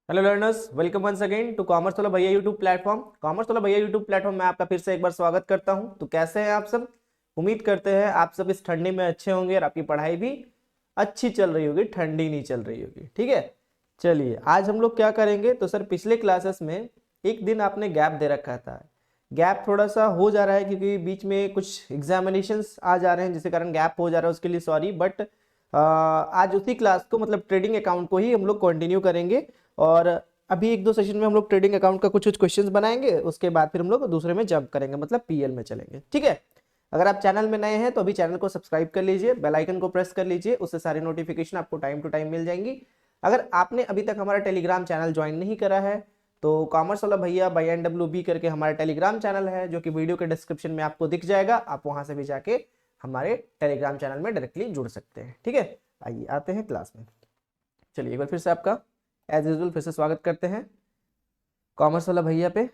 Hello learners, welcome once again to commerce वाला भैया YouTube platform. Commerce वाला भैया यूट्यूब प्लेटफॉर्म में आपका फिर से एक बार स्वागत करता हूं। तो कैसे हैं आप सब? उम्मीद करते हैं आप सब इस ठंडी में अच्छे होंगे और आपकी पढ़ाई भी अच्छी चल रही होगी, ठंडी नहीं चल रही होगी। ठीक है, चलिए आज हम लोग क्या करेंगे। तो सर पिछले क्लासेस में एक दिन आपने गैप दे रखा था। गैप थोड़ा सा हो जा रहा है क्योंकि बीच में कुछ एग्जामिनेशंस आ जा रहे हैं जिसके कारण गैप हो जा रहा है, उसके लिए सॉरी। बट आज उसी क्लास को मतलब ट्रेडिंग अकाउंट को ही हम लोग कंटिन्यू करेंगे। और अभी एक दो सेशन में हम लोग ट्रेडिंग अकाउंट का कुछ कुछ क्वेश्चंस बनाएंगे, उसके बाद फिर हम लोग दूसरे में जंप करेंगे, मतलब पीएल में चलेंगे। ठीक है, अगर आप चैनल में नए हैं तो अभी चैनल को सब्सक्राइब कर लीजिए, बेल आइकन को प्रेस कर लीजिए, उससे सारी नोटिफिकेशन आपको टाइम टू टाइम मिल जाएंगी। अगर आपने अभी तक हमारा टेलीग्राम चैनल ज्वाइन नहीं करा है तो कॉमर्स वाला भैया BNWB करके हमारा टेलीग्राम चैनल है, जो कि वीडियो के डिस्क्रिप्शन में आपको दिख जाएगा। आप वहां से भी जाके हमारे टेलीग्राम चैनल में डायरेक्टली जुड़ सकते हैं। ठीक है, आइए आते हैं क्लास में। चलिए एक बार फिर से आपका एज यूजुअल फिर से स्वागत करते हैं कॉमर्स वाला भैया पे।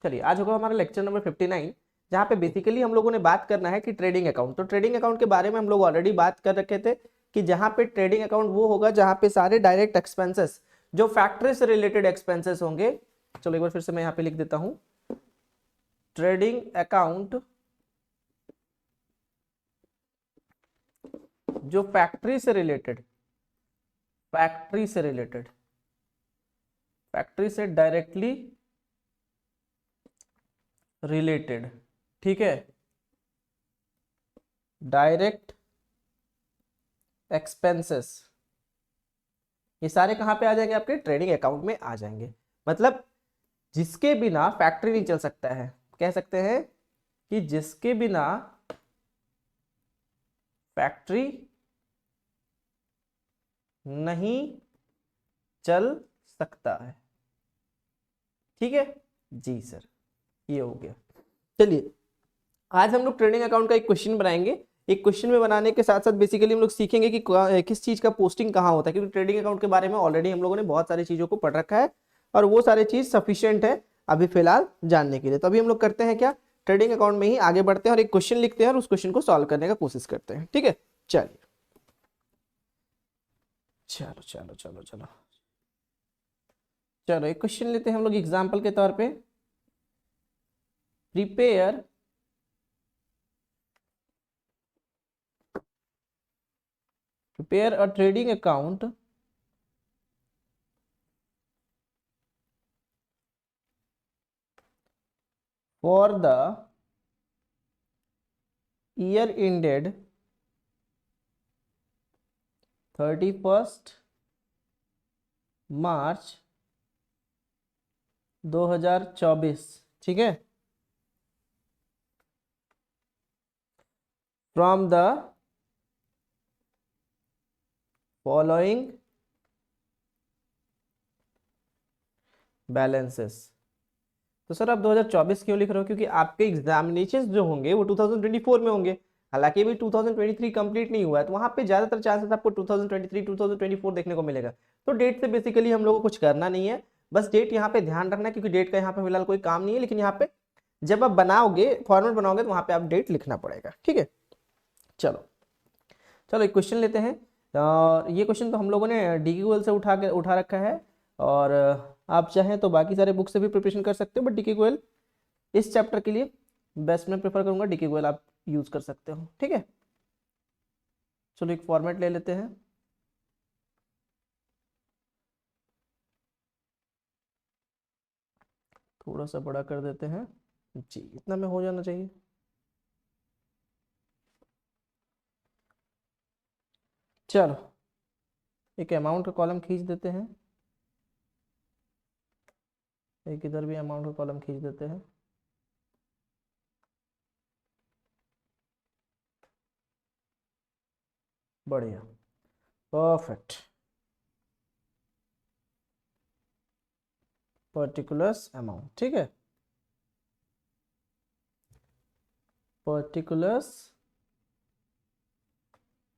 चलिए आज होगा हमारा लेक्चर नंबर 59, जहाँ पे बेसिकली हम लोगों ने बात करना है कि ट्रेडिंग अकाउंट। तो ट्रेडिंग अकाउंट के बारे में हम लोग ऑलरेडी बात कर रखे थे कि जहाँ पे ट्रेडिंग अकाउंट वो होगा जहाँ पे सारे डायरेक्ट एक्सपेंसेस जो फैक्ट्री से रिलेटेड एक्सपेंसेस होंगे। चलो एक बार फिर से मैं यहाँ पे लिख देता हूँ, ट्रेडिंग अकाउंट जो फैक्ट्री से रिलेटेड फैक्ट्री से डायरेक्टली रिलेटेड, ठीक है, डायरेक्ट एक्सपेंसेस, ये सारे कहां पे आ जाएंगे? आपके ट्रेडिंग अकाउंट में आ जाएंगे। मतलब जिसके बिना फैक्ट्री नहीं चल सकता है, कह सकते हैं कि जिसके बिना फैक्ट्री नहीं चल सकता है। ठीक है जी सर, ये हो गया। चलिए आज हम लोग ट्रेडिंग अकाउंट का एक क्वेश्चन बनाएंगे। एक क्वेश्चन में बनाने के साथ साथ बेसिकली हम लोग सीखेंगे कि किस चीज का पोस्टिंग कहाँ होता है, क्योंकि ट्रेडिंग अकाउंट के बारे में ऑलरेडी हम लोगों ने बहुत सारी चीजों को पढ़ रखा है और वो सारी चीज सफिशियंट है अभी फिलहाल जानने के लिए। तो अभी हम लोग करते हैं क्या, ट्रेडिंग अकाउंट में ही आगे बढ़ते हैं और एक क्वेश्चन लिखते हैं और उस क्वेश्चन को सॉल्व करने का कोशिश करते हैं। ठीक है, चलिए चलो चलो चलो चलो चलो एक क्वेश्चन लेते हैं हम लोग एग्जाम्पल के तौर पे। Prepare a trading account for the year ended 31st मार्च 2024। ठीक है, फ्रॉम द फॉलोइंग बैलेंसेस। तो सर आप 2024 क्यों लिख रहे हो? क्योंकि आपके एग्जामिनेशंस जो होंगे वो 2024 में होंगे। हालांकि अभी 2023 कंप्लीट नहीं हुआ है, तो वहां पे ज्यादातर चांसेस आपको 2023 2024 देखने को मिलेगा। तो डेट से बेसिकली हम लोग को कुछ करना नहीं है, बस डेट यहाँ पे ध्यान रखना है, क्योंकि डेट का यहाँ पे फिलहाल कोई काम नहीं है। लेकिन यहाँ पे जब आप बनाओगे, फॉर्मेट बनाओगे, तो वहां पे आप डेट लिखना पड़ेगा। ठीक है, चलो चलो एक क्वेश्चन लेते हैं। और ये क्वेश्चन तो हम लोगों ने डीक्यूएल से उठा रखा है, और आप चाहें तो बाकी सारे बुक से भी प्रिपरेशन कर सकते हो, बट डीक्यूएल इस चैप्टर के लिए बेस्ट मैं प्रेफर करूंगा। डीक्यूएल आप यूज कर सकते हो। ठीक है, चलो एक फॉर्मेट ले लेते हैं। थोड़ा सा बड़ा कर देते हैं जी, इतना में हो जाना चाहिए। चलो एक अमाउंट का कॉलम खींच देते हैं, एक इधर भी अमाउंट का कॉलम खींच देते हैं। बढ़िया, परफेक्ट। पर्टिकुलर्स अमाउंट, ठीक है, पर्टिकुलर्स,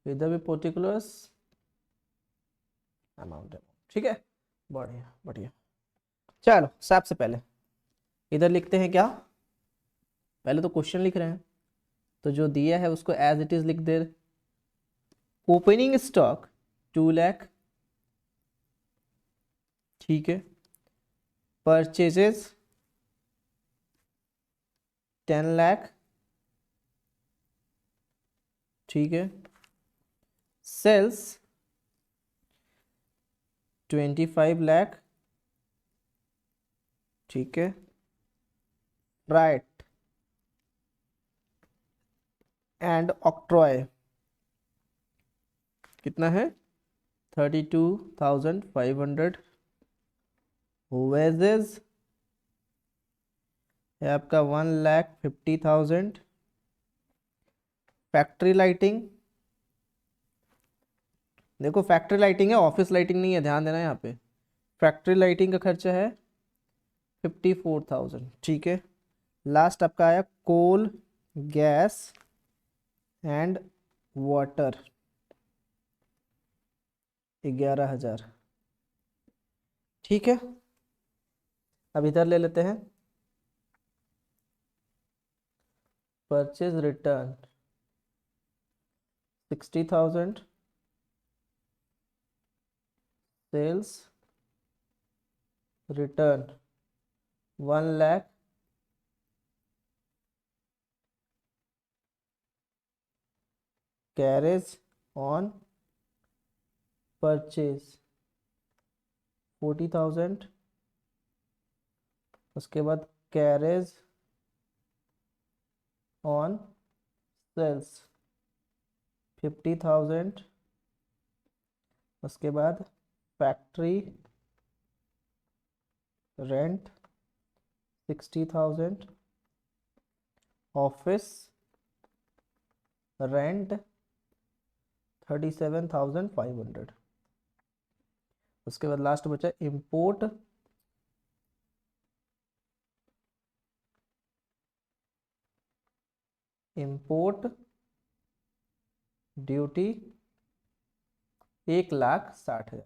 इधर भी पर्टिकुलर्स अमाउंट। ठीक है, बढ़िया बढ़िया। चलो सबसे पहले इधर लिखते हैं क्या, पहले तो क्वेश्चन लिख रहे हैं, तो जो दिया है उसको एज इट इज लिख दे। ओपनिंग स्टॉक 2 लाख, ठीक है। परचेजेस 10 लाख, ठीक है। सेल्स 25 लाख, ठीक है। राइट एंड ऑक्ट्रॉय कितना है? 32,500। वेजेस है आपका 1,50,000। फैक्ट्री लाइटिंग, देखो फैक्ट्री लाइटिंग है, ऑफिस लाइटिंग नहीं है, ध्यान देना यहाँ पे। फैक्ट्री लाइटिंग का खर्चा है 54,000, ठीक है। लास्ट आपका आया कोल, गैस एंड वाटर 11,000, ठीक है। अब इधर ले लेते हैं purchase return 60,000, sales return 1 lakh, carriage on purchase 40,000, उसके बाद कैरेज ऑन सेल्स 50,000, उसके बाद फैक्ट्री रेंट 60,000, ऑफिस रेंट 37,500, उसके बाद लास्ट बचा इंपोर्ट ड्यूटी 1,60,000।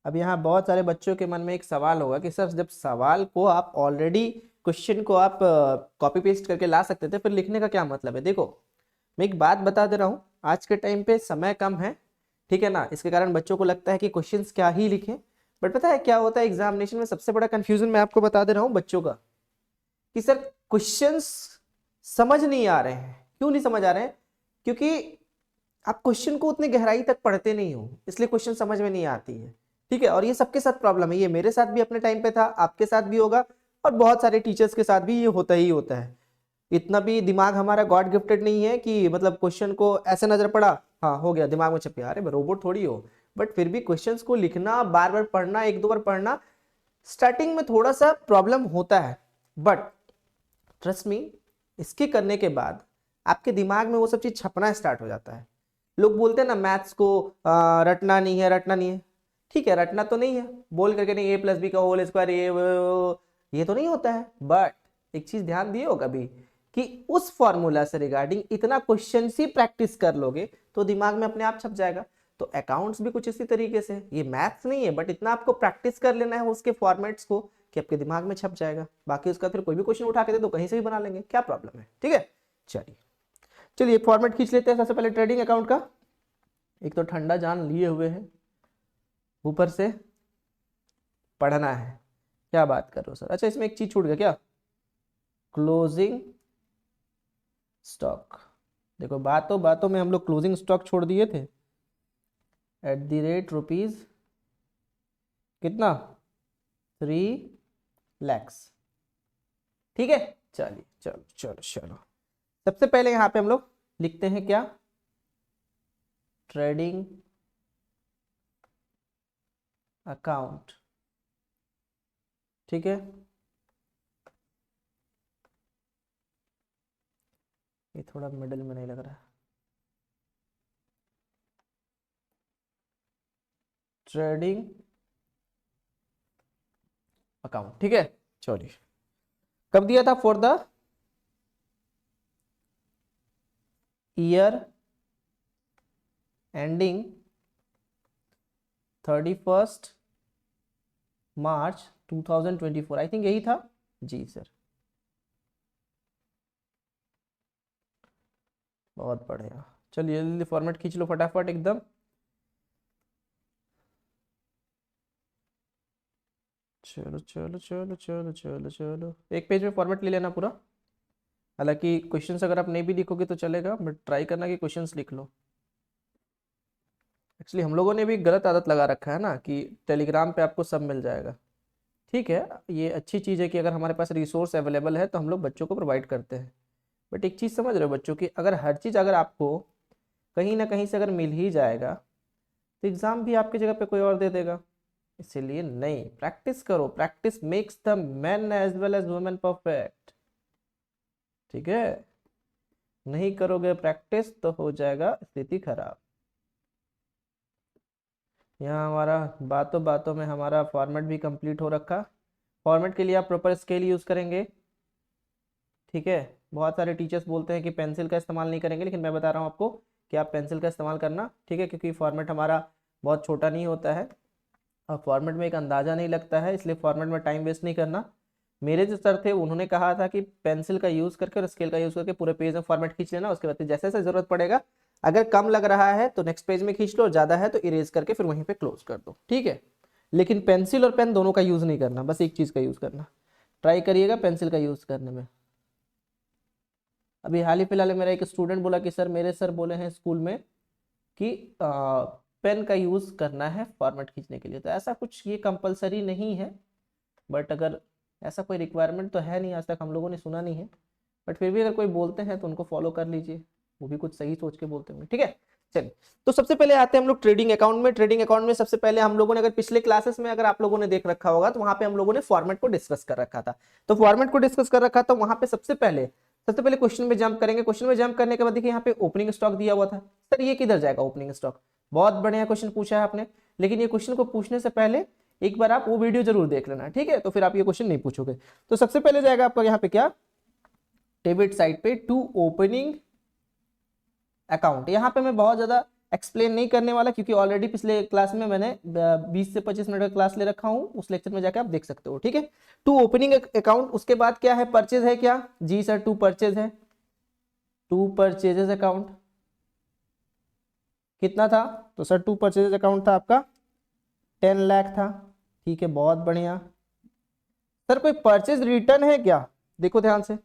अब यहाँ बहुत सारे बच्चों के मन में एक सवाल होगा कि सर जब सवाल को आप ऑलरेडी क्वेश्चन को आप कॉपी पेस्ट करके ला सकते थे, फिर लिखने का क्या मतलब है? देखो मैं एक बात बता दे रहा हूँ, आज के टाइम पे समय कम है, ठीक है ना, इसके कारण बच्चों को लगता है कि क्वेश्चंस क्या ही लिखें। बट पता है क्या होता है एग्जामिनेशन में? सबसे बड़ा कंफ्यूजन मैं आपको बता दे रहा हूँ बच्चों का, कि सर क्वेश्चंस समझ नहीं आ रहे हैं। क्यों नहीं समझ आ रहे हैं? क्योंकि आप क्वेश्चन को उतनी गहराई तक पढ़ते नहीं हो, इसलिए क्वेश्चन समझ में नहीं आती है, ठीक है। और ये सबके साथ प्रॉब्लम है, ये मेरे साथ भी अपने टाइम पे था, आपके साथ भी होगा, और बहुत सारे टीचर्स के साथ भी ये होता ही होता है। इतना भी दिमाग हमारा गॉड गिफ्टेड नहीं है कि मतलब क्वेश्चन को ऐसे नजर पड़ा, हाँ हो गया, दिमाग में छप गया। अरे रोबोट थोड़ी हो। बट फिर भी क्वेश्चंस को लिखना, बार बार पढ़ना, एक दो बार पढ़ना, स्टार्टिंग में थोड़ा सा प्रॉब्लम होता है, बट ट्रस्ट मी, इसके करने के बाद आपके दिमाग में वो सब चीज छपना स्टार्ट हो जाता है। लोग बोलते हैं ना मैथ्स को रटना नहीं है, रटना नहीं है, ठीक है, रटना तो नहीं है, बोल करके नहीं, A+B का होल स्क्वायर ये तो नहीं होता है। बट एक चीज ध्यान दिए हो कभी, कि उस फॉर्मूला से रिगार्डिंग इतना क्वेश्चन ही प्रैक्टिस कर लोगे तो दिमाग में अपने आप छप जाएगा। तो अकाउंट्स भी कुछ इसी तरीके से, ये मैथ्स नहीं है, बट इतना आपको प्रैक्टिस कर लेना है उसके फॉर्मेट्स को कि आपके दिमाग में छप जाएगा। बाकी उसका फिर कोई भी क्वेश्चन उठा के दे दो, कहीं से भी बना लेंगे, क्या प्रॉब्लम है, ठीक है। चलिए चलिए एक फॉर्मेट खींच लेते हैं सबसे पहले ट्रेडिंग अकाउंट का। एक तो ठंडा जान लिए हुए हैं, ऊपर से पढ़ना है, क्या बात कर रहे हो सर? अच्छा इसमें एक चीज छूट गया क्या? Closing stock. देखो बातों बातों में हम लोग क्लोजिंग स्टॉक छोड़ दिए थे, @रुपीज कितना, 3 lakhs, ठीक है। चलिए चलो चलो चलो, सबसे पहले यहां पे हम लोग लिखते हैं क्या, ट्रेडिंग अकाउंट, ठीक है। ये थोड़ा मिडिल में नहीं लग रहा है, ट्रेडिंग अकाउंट, ठीक है। चलिए कब दिया था? For the year ending 31 March 2024, I think यही था जी सर। बहुत बढ़िया, चलिए जल्दी फॉर्मेट खींच लो फटाफट एकदम। चलो चलो चलो चलो चलो चलो, एक पेज में फॉर्मेट ले लेना पूरा। हालांकि क्वेश्चंस अगर आप नहीं भी लिखोगे तो चलेगा, बट ट्राई करना कि क्वेश्चंस लिख लो। एक्चुअली हम लोगों ने भी गलत आदत लगा रखा है ना कि टेलीग्राम पे आपको सब मिल जाएगा। ठीक है, ये अच्छी चीज़ है कि अगर हमारे पास रिसोर्स अवेलेबल है तो हम लोग बच्चों को प्रोवाइड करते हैं। बट एक चीज़ समझ रहे हो बच्चों की, अगर हर चीज़ अगर आपको कहीं ना कहीं से अगर मिल ही जाएगा तो एग्ज़ाम भी आपकी जगह पे कोई और दे देगा। इसीलिए नहीं, प्रैक्टिस करो, practice makes the man as well as women perfect. ठीक है, नहीं करोगे प्रैक्टिस तो हो जाएगा स्थिति खराब। यहाँ हमारा बातों बातों में हमारा फॉर्मेट भी कंप्लीट हो रखा। फॉर्मेट के लिए आप प्रॉपर स्केल यूज़ करेंगे। ठीक है, बहुत सारे टीचर्स बोलते हैं कि पेंसिल का इस्तेमाल नहीं करेंगे, लेकिन मैं बता रहा हूँ आपको कि आप पेंसिल का इस्तेमाल करना। ठीक है, क्योंकि फॉर्मेट हमारा बहुत छोटा नहीं होता है और फॉर्मेट में एक अंदाज़ा नहीं लगता है, इसलिए फॉर्मेट में टाइम वेस्ट नहीं करना। मेरे जो सर थे उन्होंने कहा था कि पेंसिल का यूज़ करके और स्केल का यूज़ करके पूरे पेज में फॉर्मेट खींच लेना, उसके बाद जैसे जैसे ज़रूरत पड़ेगा, अगर कम लग रहा है तो नेक्स्ट पेज में खींच लो, ज़्यादा है तो इरेज करके फिर वहीं पे क्लोज कर दो। ठीक है, लेकिन पेंसिल और पेन दोनों का यूज़ नहीं करना, बस एक चीज़ का यूज़ करना। ट्राई करिएगा पेंसिल का यूज़ करने में। अभी हाल ही फिलहाल मेरा एक स्टूडेंट बोला कि सर मेरे सर बोले हैं स्कूल में कि पेन का यूज़ करना है फॉर्मेट खींचने के लिए, तो ऐसा कुछ ये कंपलसरी नहीं है, बट अगर ऐसा कोई रिक्वायरमेंट तो है नहीं, आज तक हम लोगों ने सुना नहीं है। बट फिर भी अगर कोई बोलते हैं तो उनको फॉलो कर लीजिए, वो भी कुछ सही सोच के बोलते होंगे। ठीक है, चलिए तो सबसे पहले आते हैं हम लोग ट्रेडिंग अकाउंट में। ट्रेडिंग अकाउंट में सबसे पहले हम लोगों ने, अगर पिछले क्लासेस में अगर आप लोगों ने देख रखा होगा तो वहां पे हम लोगों ने फॉर्मेट को डिस्कस कर रखा था। तो फॉर्मेट को डिस्कस कर रखा था, वहां पे सबसे पहले क्वेश्चन में जंप करेंगे। क्वेश्चन में जंप करने के बाद देखिए यहाँ पे ओपनिंग स्टॉक दिया हुआ था। सर ये किधर जाएगा ओपनिंग स्टॉक? बहुत बढ़िया क्वेश्चन पूछा है आपने, लेकिन ये क्वेश्चन को पूछने से पहले एक बार आप वो वीडियो जरूर देख लेना। ठीक है, तो फिर आप ये क्वेश्चन नहीं पूछोगे। तो सबसे पहले जाएगा आपका यहाँ पे क्या, डेबिट साइड पे टू ओपनिंग अकाउंट। यहाँ पे मैं बहुत ज्यादा एक्सप्लेन नहीं करने वाला, क्योंकि ऑलरेडी पिछले क्लास में मैंने 20 से 25 मिनट का क्लास ले रखा हूँ, उस लेक्चर में जाकर आप देख सकते हो। ठीक है, टू ओपनिंग अकाउंट। उसके बाद क्या है, परचेज है क्या? जी सर, टू परचेज है, टू परचेजेस अकाउंट। कितना था? तो सर टू परचेजेस अकाउंट था आपका 10 लाख था। ठीक है, बहुत बढ़िया। सर कोई परचेज रिटर्न है क्या? देखो ध्यान से,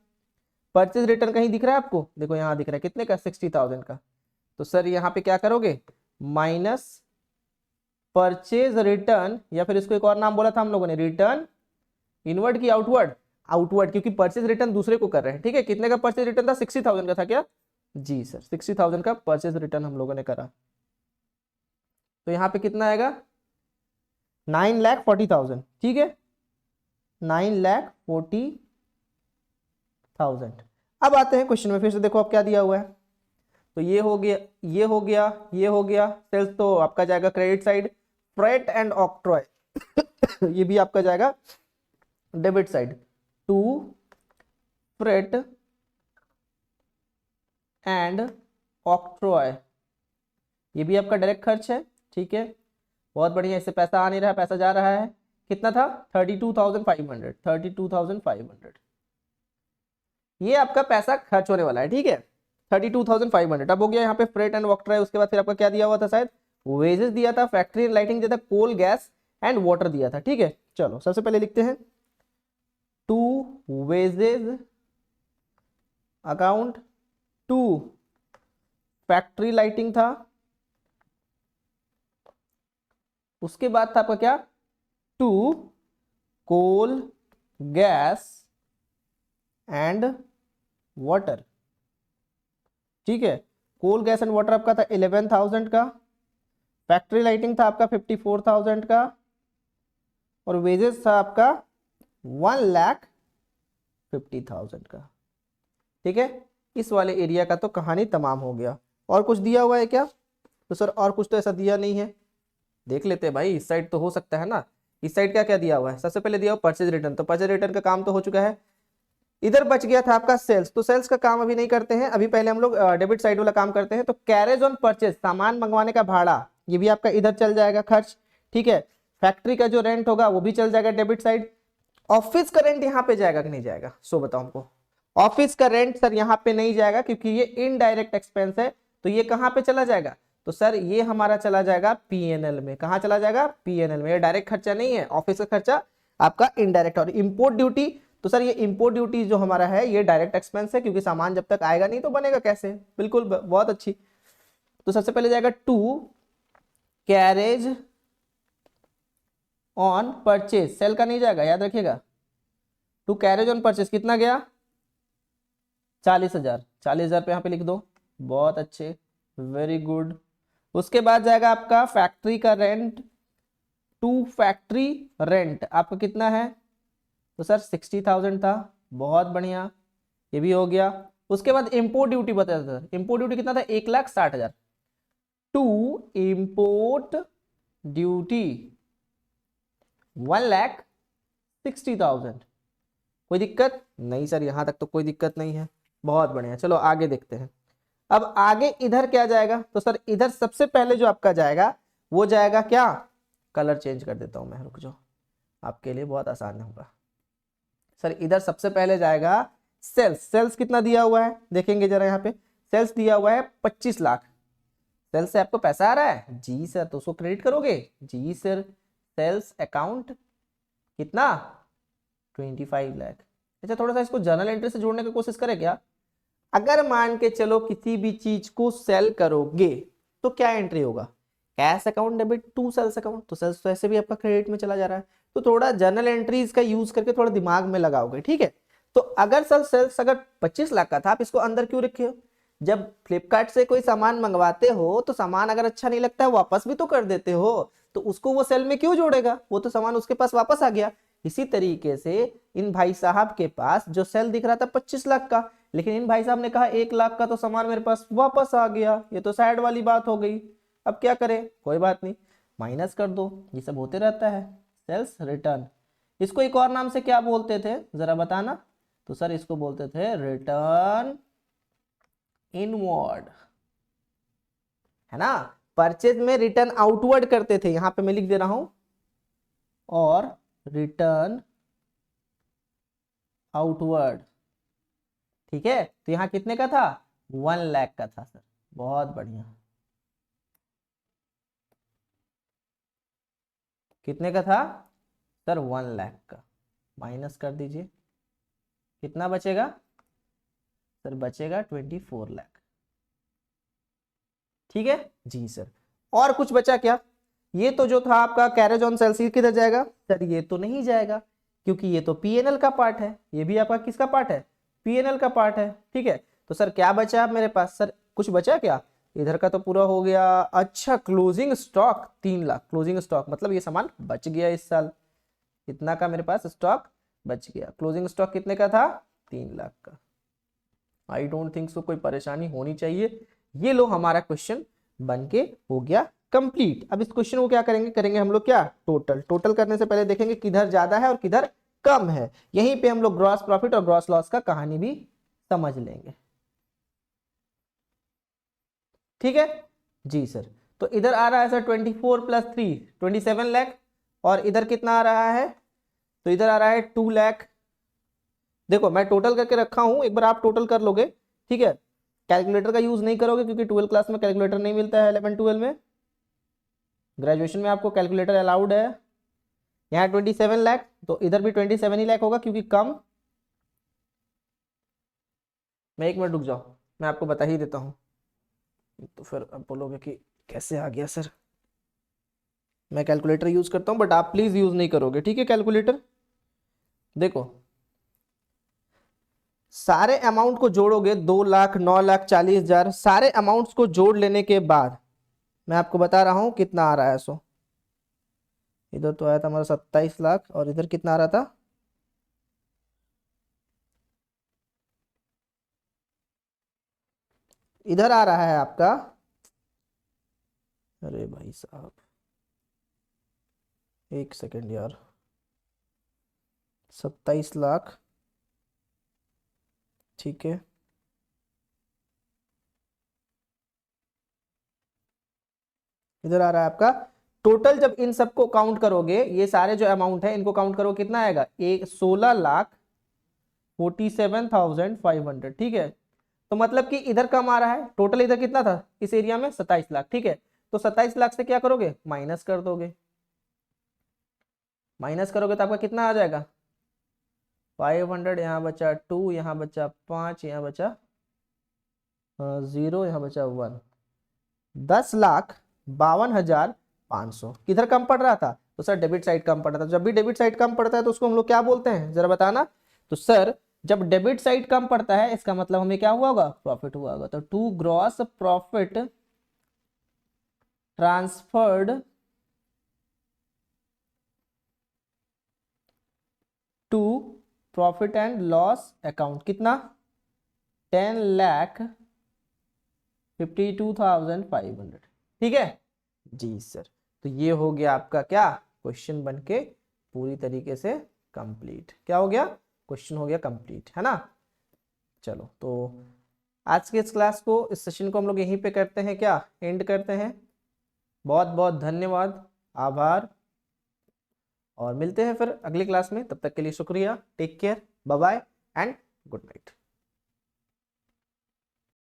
परचेज रिटर्न कहीं दिख रहा है आपको? देखो यहाँ दिख रहा है, कितने का? 60,000 का। तो सर यहाँ पे क्या करोगे, माइनस परचेज रिटर्न, या फिर इसको एक और नाम बोला था हम लोगों ने, रिटर्न इनवर्ड की आउटवर्ड? आउटवर्ड, क्योंकि परचेज रिटर्न दूसरे को कर रहे हैं। ठीक है, कितने का परचेज रिटर्न था? 60,000 का था क्या? जी सर, 60,000 का परचेज रिटर्न हम लोगों ने करा। तो यहाँ पे कितना आएगा? 9,40,000। ठीक है, 9,40,000। अब आते हैं क्वेश्चन में, फिर से देखो अब क्या दिया हुआ है। तो ये हो गया, ये हो गया, ये हो गया। सेल्स तो आपका जाएगा credit side. Freight and octroi ये भी आपका जाएगा debit side. To freight and octroi, ये भी आपका डायरेक्ट खर्च है। ठीक है, बहुत बढ़िया। इससे पैसा आ नहीं रहा, पैसा जा रहा है। कितना था? 32,500। 32,500 ये आपका पैसा खर्च होने वाला है। ठीक है, 32,500। अब हो गया यहाँ पे फ्रेट एंड ऑक्ट्रॉय। उसके बाद फिर आपका क्या दिया हुआ था? शायद वेजेस दिया था, फैक्ट्री एंड लाइटिंग दिया था, कोल गैस एंड वाटर दिया था। ठीक है, चलो सबसे पहले लिखते हैं to wages account, to factory lighting था, उसके बाद था आपका क्या, to coal gas and water. ठीक है, कोल गैस एंड वाटर आपका था 11,000 का, फैक्ट्री लाइटिंग था आपका 54,000 का, और वेजेस था आपका 1,50,000 का। ठीक है, इस वाले एरिया का तो कहानी तमाम हो गया। और कुछ दिया हुआ है क्या? तो सर और कुछ तो ऐसा दिया नहीं है, देख लेते हैं भाई, इस साइड तो हो सकता है ना। इस साइड क्या क्या दिया हुआ है? सबसे पहले दिया हुआ परचेज रिटर्न, तो परचेज रिटर्न का काम तो हो चुका है। इधर बच गया था आपका सेल्स, तो सेल्स का काम अभी नहीं करते हैं, अभी पहले हम लोग डेबिट साइड वाला काम करते हैं। तो कैरेज ऑन परचेज, सामान मंगवाने का भाड़ा, ये भी आपका इधर चल जाएगा खर्च। ठीक है, फैक्ट्री का जो रेंट होगा वो भी चल जाएगा डेबिट साइड। ऑफिस का रेंट यहाँ पे जाएगा कि नहीं जाएगा? सो बताओ हमको। ऑफिस का रेंट सर यहाँ पे नहीं जाएगा, क्योंकि ये इनडायरेक्ट एक्सपेंस है। तो ये कहाँ पे चला जाएगा? तो सर ये हमारा चला जाएगा पीएनएल में। कहाँ चला जाएगा? पीएनएल में। ये डायरेक्ट खर्चा नहीं है, ऑफिस का खर्चा आपका इनडायरेक्ट। और इंपोर्ट ड्यूटी, तो सर ये इंपोर्ट ड्यूटी जो हमारा है ये डायरेक्ट एक्सपेंस है, क्योंकि सामान जब तक आएगा नहीं तो बनेगा कैसे। बिल्कुल, बहुत अच्छी। तो सबसे पहले जाएगा to carriage on purchase, sale का नहीं जाएगा, याद रखिएगा। टू कैरेज ऑन परचेज कितना गया, 40,000। 40,000 पे यहाँ पे लिख दो, बहुत अच्छे, वेरी गुड। उसके बाद जाएगा आपका फैक्ट्री का रेंट। टू फैक्ट्री रेंट आपका कितना है, तो सर 60,000 था, बहुत बढ़िया, ये भी हो गया। उसके बाद इंपोर्ट ड्यूटी बता था, इंपोर्ट ड्यूटी कितना था, 1,60,000। To import duty 1,60,000। कोई दिक्कत नहीं सर, यहां तक तो कोई दिक्कत नहीं है, बहुत बढ़िया। चलो आगे देखते हैं। अब आगे इधर क्या जाएगा, तो सर इधर सबसे पहले जो आपका जाएगा वो जाएगा क्या, कलर चेंज कर देता हूं मैं, रुक जाओ, आपके लिए बहुत आसान होगा। सर इधर सबसे पहले जाएगा सेल्स। सेल्स कितना दिया हुआ है देखेंगे जरा, यहाँ पे सेल्स दिया हुआ है 25 लाख। सेल्स से आपको पैसा आ रहा है, जी सर, तो उसको क्रेडिट करोगे, जी सर। सेल्स अकाउंट कितना, 25 लाख। अच्छा, थोड़ा सा इसको जर्नल एंट्री से जोड़ने की कोशिश करें क्या। अगर मान के चलो किसी भी चीज को सेल करोगे तो क्या एंट्री होगा, cash account debit to sales account, तो सेल्स तो ऐसे भी आपका क्रेडिट में चला जा रहा है। तो थोड़ा जर्नल एंट्रीज का यूज करके थोड़ा दिमाग में लगाओगे, ठीक है। तो अगर सर सेल्स अगर 25 लाख का था, आप इसको अंदर क्यों रखे हो, जब फ्लिपकार्ट से कोई सामान मंगवाते हो तो सामान अगर अच्छा नहीं लगता है वापस भी तो कर देते हो, तो उसको वो सेल में क्यों जोड़ेगा, वो तो सामान उसके पास वापस आ गया। इसी तरीके से इन भाई साहब के पास जो सेल दिख रहा था 25 लाख का, लेकिन इन भाई साहब ने कहा 1 लाख का तो सामान मेरे पास वापस आ गया, ये तो सैड वाली बात हो गई। अब क्या करें, कोई बात नहीं, माइनस कर दो, ये सब होते रहता है। सेल्स रिटर्न, इसको एक और नाम से क्या बोलते थे जरा बताना, तो सर इसको बोलते थे रिटर्न इनवर्ड, है ना। परचेज में रिटर्न आउटवर्ड करते थे, यहां पे मैं लिख दे रहा हूं, और रिटर्न आउटवर्ड, ठीक है। तो यहां कितने का था, 1 लाख का था सर, बहुत बढ़िया। कितने का था सर, 1 लाख का, माइनस कर दीजिए, कितना बचेगा सर, बचेगा 24 लाख, ठीक है जी सर। और कुछ बचा क्या, ये तो जो था आपका कैरेज ऑन सेल्स किधर जाएगा सर, ये तो नहीं जाएगा, क्योंकि ये तो पीएनएल का पार्ट है, ये भी आपका किसका पार्ट है, पीएनएल का पार्ट है, ठीक है। तो सर क्या बचा अब मेरे पास, सर कुछ बचा क्या, इधर का तो पूरा हो गया। अच्छा, closing stock 3 lakh, closing stock मतलब ये सामान बच गया इस साल, इतना का मेरे पास स्टॉक बच गया। क्लोजिंग स्टॉक कितने का था, 3 लाख का। आई डोंट थिंक सो कोई परेशानी होनी चाहिए। ये लो हमारा क्वेश्चन बन के हो गया कंप्लीट। अब इस क्वेश्चन को क्या करेंगे, करेंगे हम लोग क्या, टोटल। टोटल करने से पहले देखेंगे किधर ज्यादा है और किधर कम है, यहीं पे हम लोग ग्रॉस प्रॉफिट और ग्रॉस लॉस का कहानी भी समझ लेंगे, ठीक है जी सर। तो इधर आ रहा है सर 24 + 3 27 लाख, और इधर कितना आ रहा है, तो इधर आ रहा है 2 लाख। देखो मैं टोटल करके रखा हूं, एक बार आप टोटल कर लोगे, ठीक है। कैलकुलेटर का यूज नहीं करोगे क्योंकि 12 क्लास में कैलकुलेटर नहीं मिलता है, 11 12 में, ग्रेजुएशन में आपको कैलकुलेटर अलाउड है। यहाँ 27 लाख, तो इधर भी 27 ही लाख होगा क्योंकि कम। मैं एक मिनट रुक जाओ, मैं आपको बता ही देता हूँ, तो फिर आप बोलोगे कि कैसे आ गया सर। मैं कैलकुलेटर यूज करता हूँ बट आप प्लीज यूज नहीं करोगे, ठीक है कैलकुलेटर। देखो सारे अमाउंट को जोड़ोगे, 2 लाख, 9 लाख, 40,000, सारे अमाउंट्स को जोड़ लेने के बाद मैं आपको बता रहा हूं कितना आ रहा है। सो इधर तो आया था हमारा 27 लाख, और इधर कितना आ रहा था, इधर आ रहा है आपका, अरे भाई साहब एक सेकेंड यार, 27 लाख, ठीक है। इधर आ रहा है आपका टोटल, जब इन सबको काउंट करोगे, ये सारे जो अमाउंट है इनको काउंट करो, कितना आएगा, 16,47,500, ठीक है। तो मतलब कि इधर कम आ रहा है, टोटल इधर कितना था इस एरिया में, 27 लाख, ठीक है। तो 27 लाख से क्या करोगे, माइनस कर दोगे, माइनस करोगे तो आपका कितना आ जाएगा 500, यहाँ बचा 2, यहाँ बचा 5, यहाँ बचा 0, यहाँ बचा 1, 10,52,500। किधर कम पड़ रहा था? तो सर डेबिट साइड कम पड़ रहा था। जब भी डेबिट साइड कम पड़ता है तो उसको हम लोग क्या बोलते हैं, जरा बताना। तो सर जब डेबिट साइड कम पड़ता है इसका मतलब हमें क्या हुआ होगा, प्रॉफिट हुआ होगा। तो to gross profit transferred to profit and loss account, कितना 10,52,500। ठीक है जी सर। तो ये हो गया आपका क्या, क्वेश्चन बन के पूरी तरीके से कंप्लीट। क्या हो गया, क्वेश्चन हो गया कंप्लीट, है ना। चलो तो आज के इस क्लास को, इस सेशन को हम लोग यहीं पे करते हैं, क्या एंड करते हैं। बहुत बहुत धन्यवाद, आभार, और मिलते हैं फिर अगली क्लास में। तब तक के लिए शुक्रिया, take care, bye bye and good night.